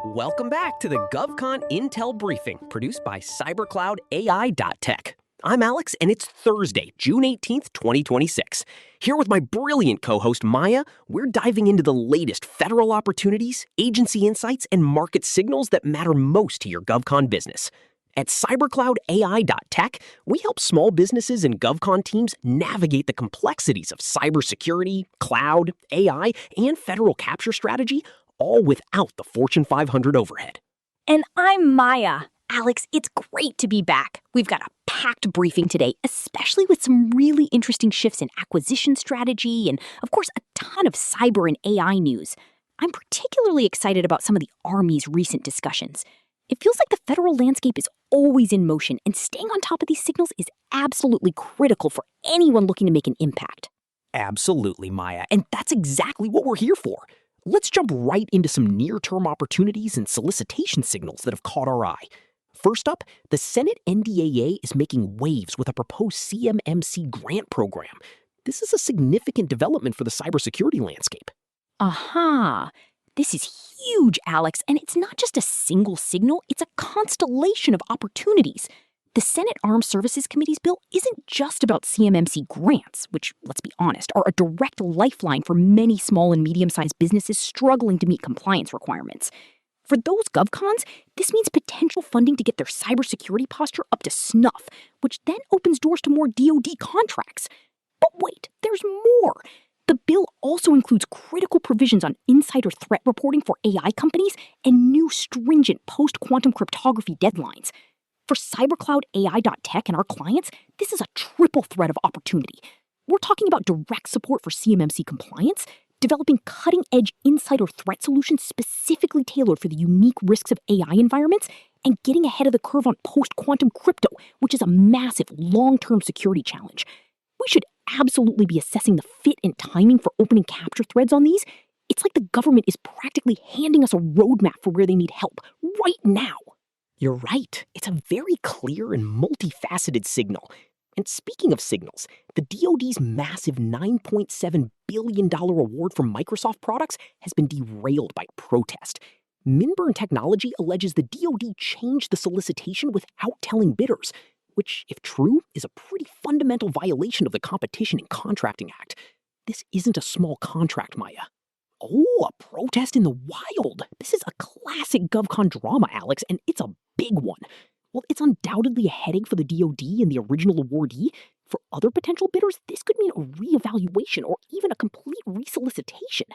Welcome back to the GovCon Intel Briefing, produced by CyberCloudAI.Tech. I'm Alex, and it's Thursday, June 18th, 2026. Here with my brilliant co-host Maya, we're diving into the latest federal opportunities, agency insights, and market signals that matter most to your GovCon business. At CyberCloudAI.Tech, we help small businesses and GovCon teams navigate the complexities of cybersecurity, cloud, AI, and federal capture strategy, all without the Fortune 500 overhead. And I'm Maya. Alex, it's great to be back. We've got a packed briefing today, especially with some really interesting shifts in acquisition strategy and, of course, a ton of cyber and AI news. I'm particularly excited about some of the Army's recent discussions. It feels like the federal landscape is always in motion, and staying on top of these signals is absolutely critical for anyone looking to make an impact. Absolutely, Maya, and that's exactly what we're here for. Let's jump right into some near-term opportunities and solicitation signals that have caught our eye. First up, the Senate NDAA is making waves with a proposed CMMC grant program. This is a significant development for the cybersecurity landscape. Aha! This is huge, Alex, and it's not just a single signal, it's a constellation of opportunities. The Senate Armed Services Committee's bill isn't just about CMMC grants, which, let's be honest, are a direct lifeline for many small and medium-sized businesses struggling to meet compliance requirements. For those GovCons, this means potential funding to get their cybersecurity posture up to snuff, which then opens doors to more DoD contracts. But wait, there's more. The bill also includes critical provisions on insider threat reporting for AI companies and new stringent post-quantum cryptography deadlines. For CyberCloudAI.Tech and our clients, this is a triple threat of opportunity. We're talking about direct support for CMMC compliance, developing cutting-edge insider threat solutions specifically tailored for the unique risks of AI environments, and getting ahead of the curve on post-quantum crypto, which is a massive long-term security challenge. We should absolutely be assessing the fit and timing for opening capture threads on these. It's like the government is practically handing us a roadmap for where they need help right now. You're right. It's a very clear and multifaceted signal. And speaking of signals, the DoD's massive $9.7 billion award for Microsoft products has been derailed by protest. Minburn Technology alleges the DoD changed the solicitation without telling bidders, which, if true, is a pretty fundamental violation of the Competition and Contracting Act. This isn't a small contract, Maya. Oh, a protest in the wild. This is a classic GovCon drama, Alex, and it's a big one. Well, it's undoubtedly a headache for the DoD and the original awardee. For other potential bidders, this could mean a reevaluation or even a complete resolicitation.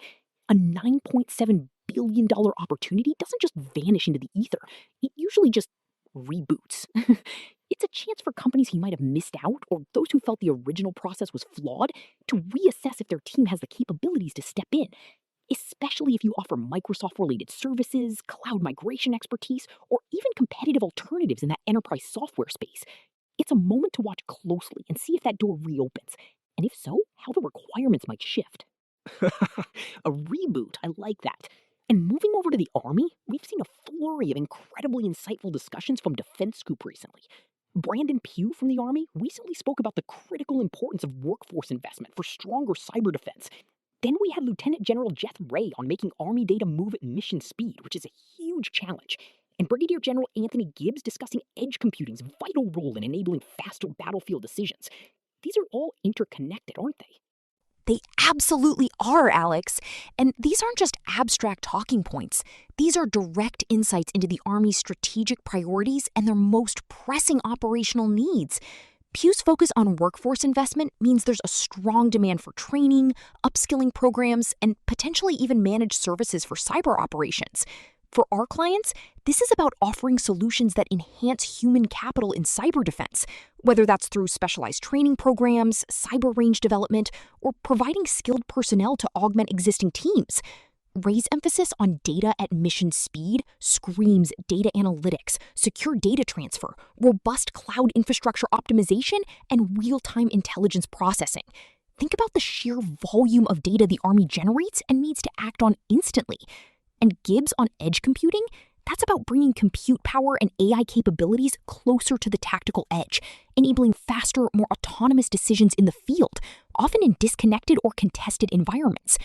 A $9.7 billion opportunity doesn't just vanish into the ether. It usually just reboots. It's a chance for companies who might have missed out or those who felt the original process was flawed to reassess if their team has the capabilities to step in, especially if you offer Microsoft-related services, cloud migration expertise, or even competitive alternatives in that enterprise software space. It's a moment to watch closely and see if that door reopens, and if so, how the requirements might shift. A reboot, I like that. And moving over to the Army, we've seen a flurry of incredibly insightful discussions from Defense Scoop recently. Brandon Pugh from the Army recently spoke about the critical importance of workforce investment for stronger cyber defense. Then we had Lieutenant General Jeff Ray on making Army data move at mission speed, which is a huge challenge. And Brigadier General Anthony Gibbs discussing edge computing's vital role in enabling faster battlefield decisions. These are all interconnected, aren't they? They absolutely are, Alex. And these aren't just abstract talking points. These are direct insights into the Army's strategic priorities and their most pressing operational needs. Pew's focus on workforce investment means there's a strong demand for training, upskilling programs, and potentially even managed services for cyber operations. For our clients, this is about offering solutions that enhance human capital in cyber defense, whether that's through specialized training programs, cyber range development, or providing skilled personnel to augment existing teams. Ray's emphasis on data at mission speed screams data analytics, secure data transfer, robust cloud infrastructure optimization, and real-time intelligence processing. Think about the sheer volume of data the Army generates and needs to act on instantly. And Gibbs on edge computing, that's about bringing compute power and AI capabilities closer to the tactical edge, enabling faster, more autonomous decisions in the field, often in disconnected or contested environments.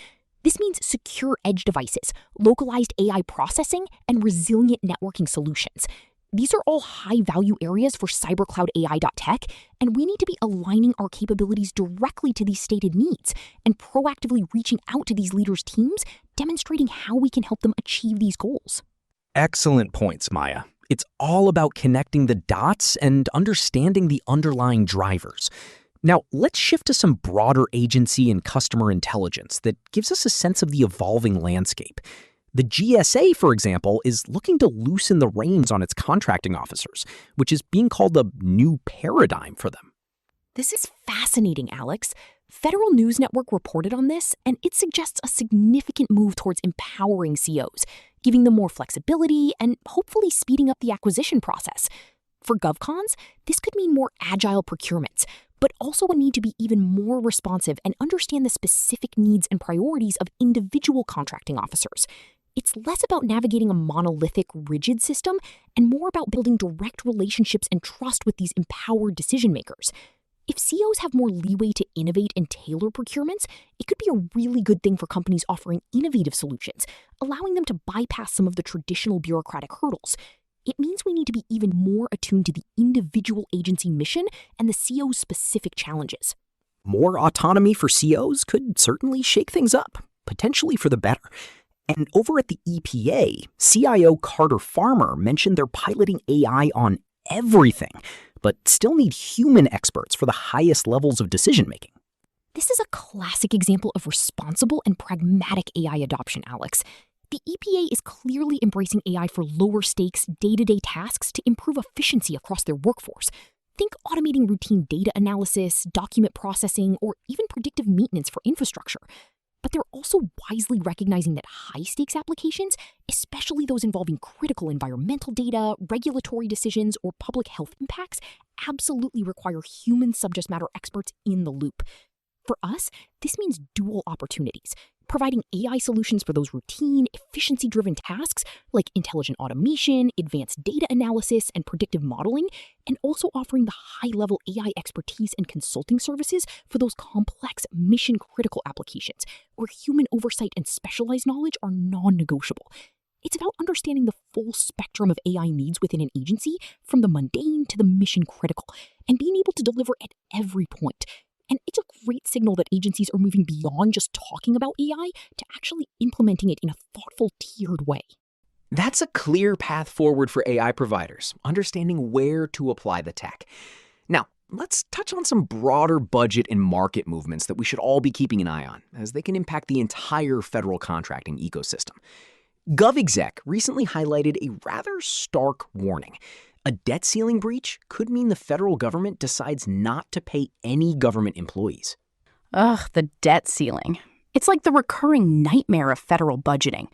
This means secure edge devices, localized AI processing, and resilient networking solutions. These are all high-value areas for cybercloudai.tech, and we need to be aligning our capabilities directly to these stated needs and proactively reaching out to these leaders' teams, demonstrating how we can help them achieve these goals. Excellent points, Maya. It's all about connecting the dots and understanding the underlying drivers. Now, let's shift to some broader agency and customer intelligence that gives us a sense of the evolving landscape. The GSA, for example, is looking to loosen the reins on its contracting officers, which is being called a new paradigm for them. This is fascinating, Alex. Federal News Network reported on this, and it suggests a significant move towards empowering COs, giving them more flexibility and hopefully speeding up the acquisition process. For GovCons, this could mean more agile procurements, but also a need to be even more responsive and understand the specific needs and priorities of individual contracting officers. It's less about navigating a monolithic, rigid system and more about building direct relationships and trust with these empowered decision makers. If COs have more leeway to innovate and tailor procurements, it could be a really good thing for companies offering innovative solutions, allowing them to bypass some of the traditional bureaucratic hurdles. It means we need to be even more attuned to the individual agency mission and the CO's specific challenges. More autonomy for COs could certainly shake things up, potentially for the better. And over at the EPA, CIO Carter Farmer mentioned they're piloting AI on everything, but still need human experts for the highest levels of decision-making. This is a classic example of responsible and pragmatic AI adoption, Alex. The EPA is clearly embracing AI for lower-stakes, day-to-day tasks to improve efficiency across their workforce. Think automating routine data analysis, document processing, or even predictive maintenance for infrastructure. But they're also wisely recognizing that high-stakes applications, especially those involving critical environmental data, regulatory decisions, or public health impacts, absolutely require human subject matter experts in the loop. For us, this means dual opportunities, providing AI solutions for those routine, efficiency-driven tasks like intelligent automation, advanced data analysis, and predictive modeling, and also offering the high-level AI expertise and consulting services for those complex, mission-critical applications where human oversight and specialized knowledge are non-negotiable. It's about understanding the full spectrum of AI needs within an agency, from the mundane to the mission-critical, and being able to deliver at every point. And it's a great signal that agencies are moving beyond just talking about AI to actually implementing it in a thoughtful, tiered way. That's a clear path forward for AI providers, understanding where to apply the tech. Now, let's touch on some broader budget and market movements that we should all be keeping an eye on, as they can impact the entire federal contracting ecosystem. GovExec recently highlighted a rather stark warning. A debt ceiling breach could mean the federal government decides not to pay any government employees. Ugh, the debt ceiling. It's like the recurring nightmare of federal budgeting.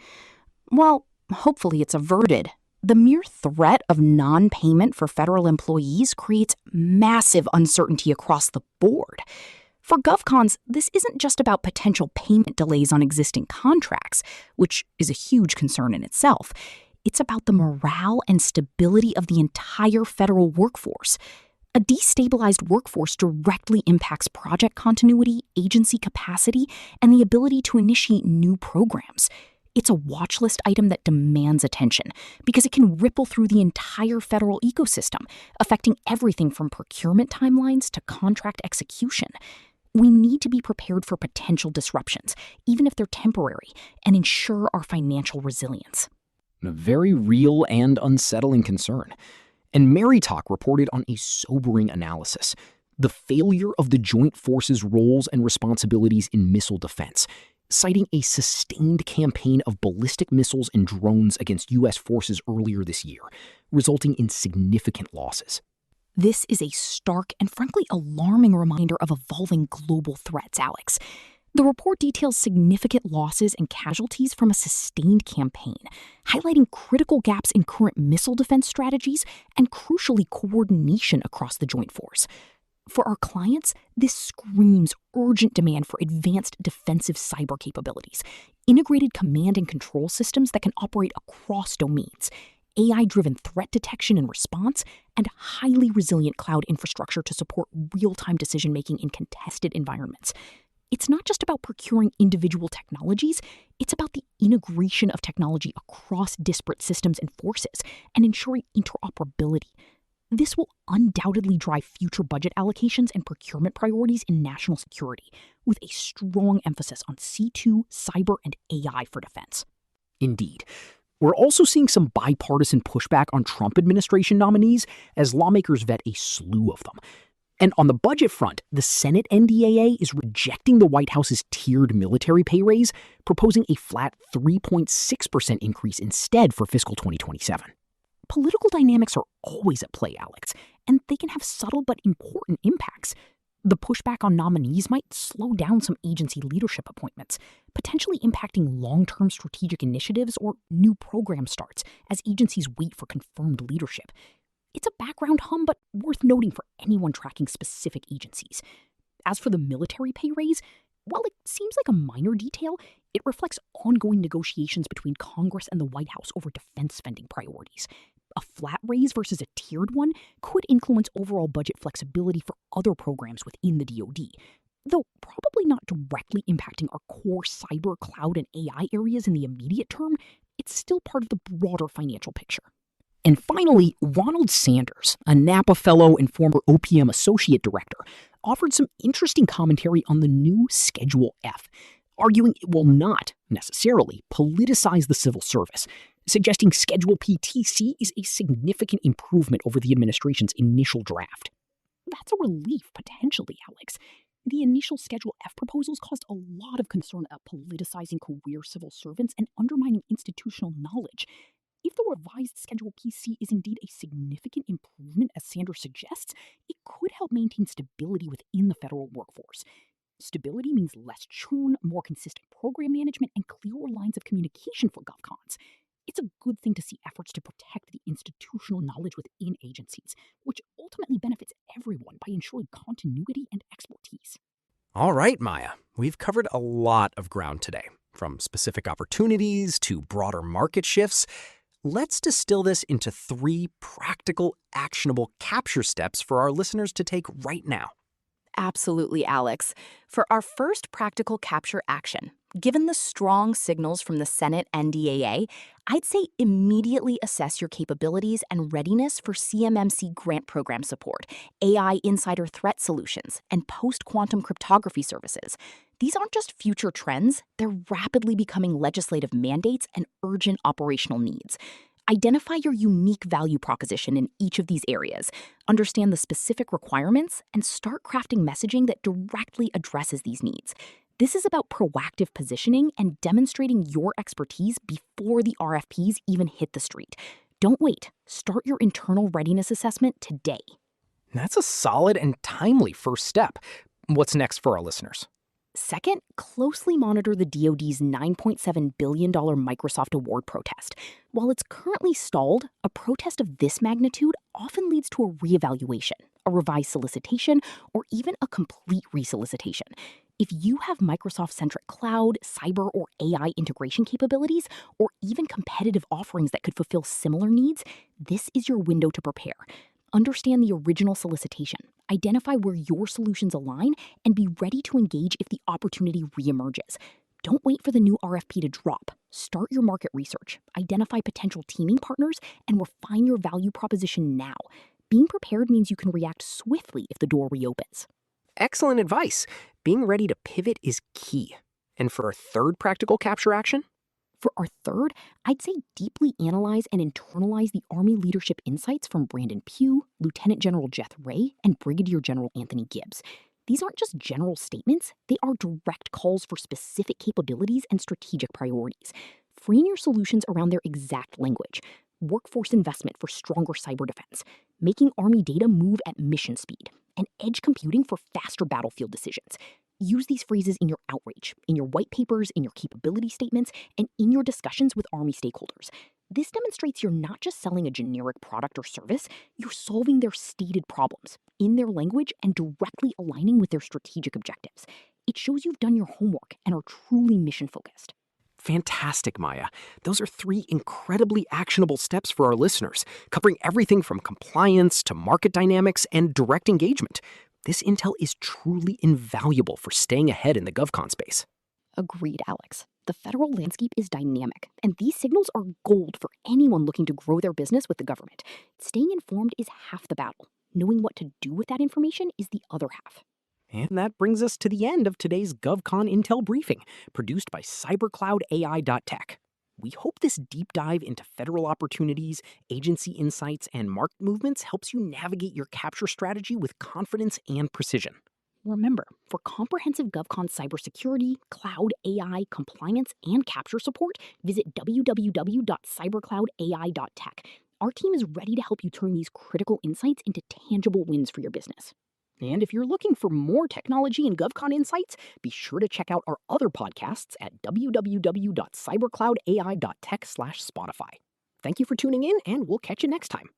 Well, hopefully it's averted. The mere threat of non-payment for federal employees creates massive uncertainty across the board. For GovCons, this isn't just about potential payment delays on existing contracts, which is a huge concern in itself. It's about the morale and stability of the entire federal workforce. A destabilized workforce directly impacts project continuity, agency capacity, and the ability to initiate new programs. It's a watch list item that demands attention because it can ripple through the entire federal ecosystem, affecting everything from procurement timelines to contract execution. We need to be prepared for potential disruptions, even if they're temporary, and ensure our financial resilience. A very real and unsettling concern. And Mary Talk reported on a sobering analysis: the failure of the joint forces' roles and responsibilities in missile defense, citing a sustained campaign of ballistic missiles and drones against U.S. forces earlier this year, resulting in significant losses. This is a stark and frankly alarming reminder of evolving global threats, Alex. The report details significant losses and casualties from a sustained campaign, highlighting critical gaps in current missile defense strategies and, crucially, coordination across the joint force. For our clients, this screams urgent demand for advanced defensive cyber capabilities, integrated command and control systems that can operate across domains, AI-driven threat detection and response, and highly resilient cloud infrastructure to support real-time decision-making in contested environments. It's not just about procuring individual technologies, it's about the integration of technology across disparate systems and forces and ensuring interoperability. This will undoubtedly drive future budget allocations and procurement priorities in national security, with a strong emphasis on C2, cyber, and AI for defense. Indeed. We're also seeing some bipartisan pushback on Trump administration nominees as lawmakers vet a slew of them. And on the budget front, the Senate NDAA is rejecting the White House's tiered military pay raise, proposing a flat 3.6% increase instead for fiscal 2027. Political dynamics are always at play, Alex, and they can have subtle but important impacts. The pushback on nominees might slow down some agency leadership appointments, potentially impacting long-term strategic initiatives or new program starts as agencies wait for confirmed leadership. It's a background hum, but worth noting for anyone tracking specific agencies. As for the military pay raise, while it seems like a minor detail, it reflects ongoing negotiations between Congress and the White House over defense spending priorities. A flat raise versus a tiered one could influence overall budget flexibility for other programs within the DoD, though probably not directly impacting our core cyber, cloud, and AI areas in the immediate term. It's still part of the broader financial picture. And finally, Ronald Sanders, a Napa Fellow and former OPM Associate Director, offered some interesting commentary on the new Schedule F, arguing it will not necessarily politicize the civil service, suggesting Schedule PTC is a significant improvement over the administration's initial draft. That's a relief, potentially, Alex. The initial Schedule F proposals caused a lot of concern about politicizing career civil servants and undermining institutional knowledge. If the revised Schedule PC is indeed a significant improvement, as Sanders suggests, it could help maintain stability within the federal workforce. Stability means less churn, more consistent program management, and clearer lines of communication for GovCons. It's a good thing to see efforts to protect the institutional knowledge within agencies, which ultimately benefits everyone by ensuring continuity and expertise. All right, Maya, we've covered a lot of ground today, from specific opportunities to broader market shifts. Let's distill this into 3 practical, actionable capture steps for our listeners to take right now. Absolutely, Alex. For our first practical capture action, given the strong signals from the Senate NDAA, I'd say immediately assess your capabilities and readiness for CMMC grant program support, AI insider threat solutions, and post-quantum cryptography services. These aren't just future trends, they're rapidly becoming legislative mandates and urgent operational needs. Identify your unique value proposition in each of these areas, understand the specific requirements, and start crafting messaging that directly addresses these needs. This is about proactive positioning and demonstrating your expertise before the RFPs even hit the street. Don't wait. Start your internal readiness assessment today. That's a solid and timely first step. What's next for our listeners? Second, closely monitor the DoD's $9.7 billion Microsoft award protest. While it's currently stalled, a protest of this magnitude often leads to a reevaluation, a revised solicitation, or even a complete resolicitation. If you have Microsoft-centric cloud, cyber, or AI integration capabilities, or even competitive offerings that could fulfill similar needs, this is your window to prepare. Understand the original solicitation, identify where your solutions align, and be ready to engage if the opportunity reemerges. Don't wait for the new RFP to drop. Start your market research, identify potential teaming partners, and refine your value proposition now. Being prepared means you can react swiftly if the door reopens. Excellent advice. Being ready to pivot is key. And for our third practical capture action? For our third, I'd say deeply analyze and internalize the Army leadership insights from Brandon Pugh, Lieutenant General Jeff Ray, and Brigadier General Anthony Gibbs. These aren't just general statements, they are direct calls for specific capabilities and strategic priorities. Frame your solutions around their exact language. Workforce investment for stronger cyber defense, making Army data move at mission speed, and edge computing for faster battlefield decisions. Use these phrases in your outreach, in your white papers, in your capability statements, and in your discussions with Army stakeholders. This demonstrates you're not just selling a generic product or service, you're solving their stated problems in their language and directly aligning with their strategic objectives. It shows you've done your homework and are truly mission-focused. Fantastic, Maya. Those are 3 incredibly actionable steps for our listeners, covering everything from compliance to market dynamics and direct engagement. This intel is truly invaluable for staying ahead in the GovCon space. Agreed, Alex. The federal landscape is dynamic, and these signals are gold for anyone looking to grow their business with the government. Staying informed is half the battle. Knowing what to do with that information is the other half. And that brings us to the end of today's GovCon Intel briefing, produced by cybercloudai.tech. We hope this deep dive into federal opportunities, agency insights, and market movements helps you navigate your capture strategy with confidence and precision. Remember, for comprehensive GovCon cybersecurity, cloud, AI, compliance, and capture support, visit www.cybercloudai.tech. Our team is ready to help you turn these critical insights into tangible wins for your business. And if you're looking for more technology and GovCon insights, be sure to check out our other podcasts at www.cybercloudai.tech/Spotify. Thank you for tuning in, and we'll catch you next time.